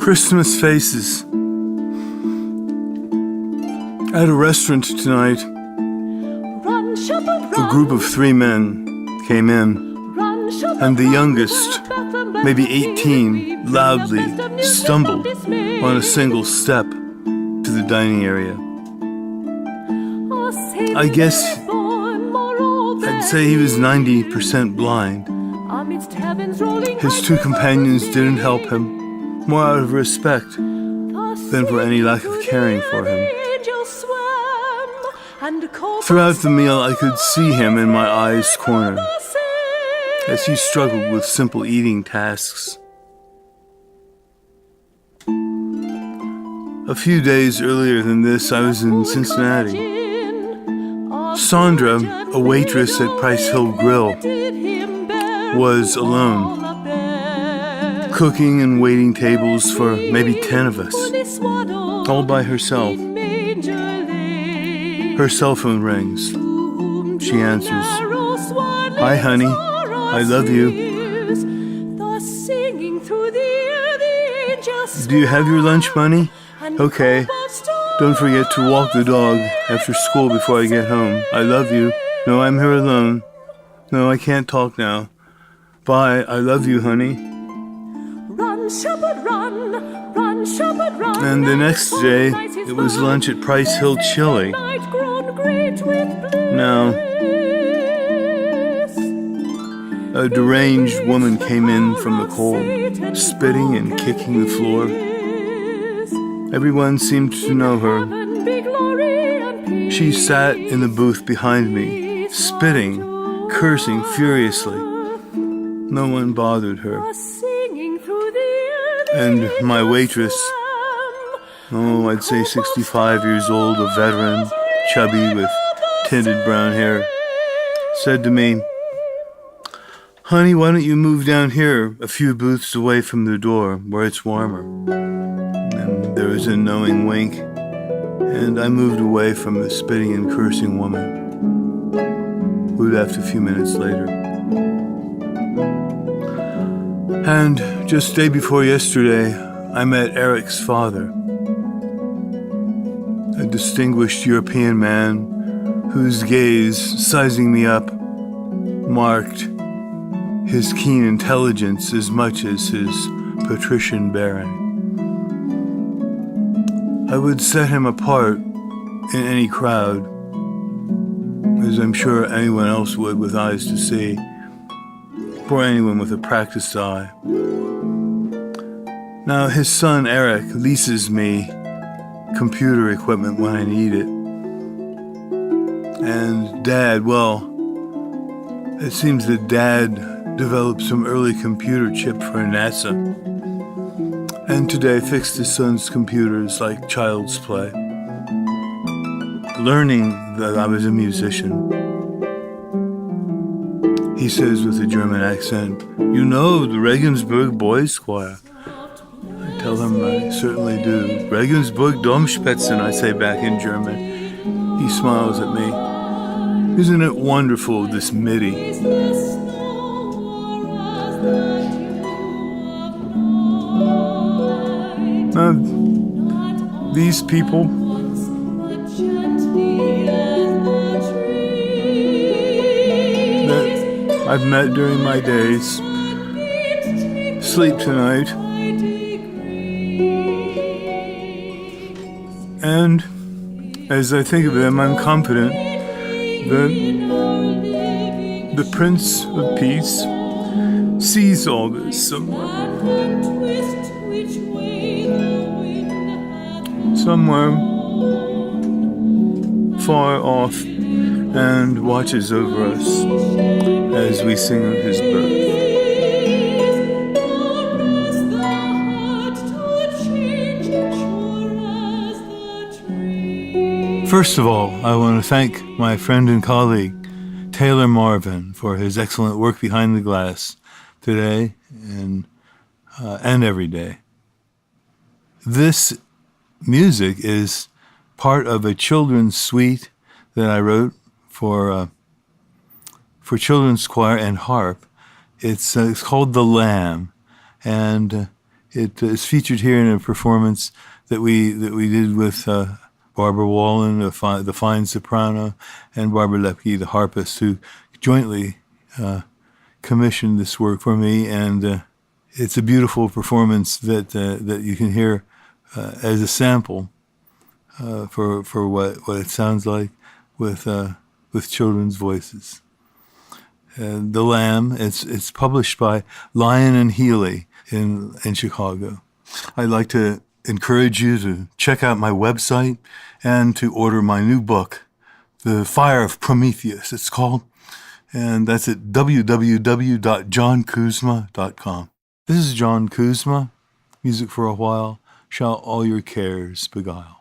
Christmas faces. At a restaurant tonight, a group of 3 men came in, and the youngest, maybe 18, loudly stumbled on a single step to the dining area. I guess I'd say he was 90% blind. His 2 companions didn't help him, more out of respect than for any lack of caring for him. Throughout the meal, I could see him in my eye's corner as he struggled with simple eating tasks. A few days earlier than this, I was in Cincinnati. Sandra, a waitress at Price Hill Grill, was alone, cooking and waiting tables for maybe 10 of us, all by herself. Her cell phone rings. She answers. "Hi, honey. I love you. Do you have your lunch money? Okay. Don't forget to walk the dog after school before I get home. I love you. No, I'm here alone. No, I can't talk now. Bye. I love you, honey." And the next day, it was lunch at Price Hill Chili. Now, a deranged woman came in from the cold, spitting and kicking the floor. Everyone seemed to know her. She sat in the booth behind me, spitting, cursing furiously. No one bothered her. And my waitress, I'd say 65 years old, a veteran, chubby with tinted brown hair, said to me, "Honey, why don't you move down here a few booths away from the door where it's warmer?" And there was a knowing wink, and I moved away from the spitting and cursing woman, who left a few minutes later. And just day before yesterday, I met Eric's father, a distinguished European man whose gaze, sizing me up, marked his keen intelligence as much as his patrician bearing. I would set him apart in any crowd, as I'm sure anyone else would with eyes to see, or anyone with a practiced eye. Now, his son Eric leases me computer equipment when I need it. And Dad, well, it seems that Dad developed some early computer chip for NASA, and today fixed his son's computers like child's play, learning that I was a musician. He says with a German accent, "You know the Regensburg Boys Choir." I tell him I certainly do. "Regensburg Domspitzen," I say back in German. He smiles at me. Isn't it wonderful, this MIDI? These people that I've met during my days sleep tonight, and as I think of them, I'm confident that the Prince of Peace sees all this somewhere far off, and watches over us as we sing of his birth. First of all, I want to thank my friend and colleague, Taylor Marvin, for his excellent work behind the glass today and every day. This music is part of a children's suite that I wrote for children's choir and harp. It's called The Lamb, and It is featured here in a performance that we did with Barbara Wallen, the fine soprano, and Barbara Lepke, the harpist, who jointly commissioned this work for me. And it's a beautiful performance that you can hear as a sample for what it sounds like with children's voices. The Lamb. It's published by Lion and Healy in Chicago. I'd like to encourage you to check out my website and to order my new book, The Fire of Prometheus, it's called, and that's at www.johnkuzma.com. This is John Kuzma. Music for a While. Shall all your cares beguile.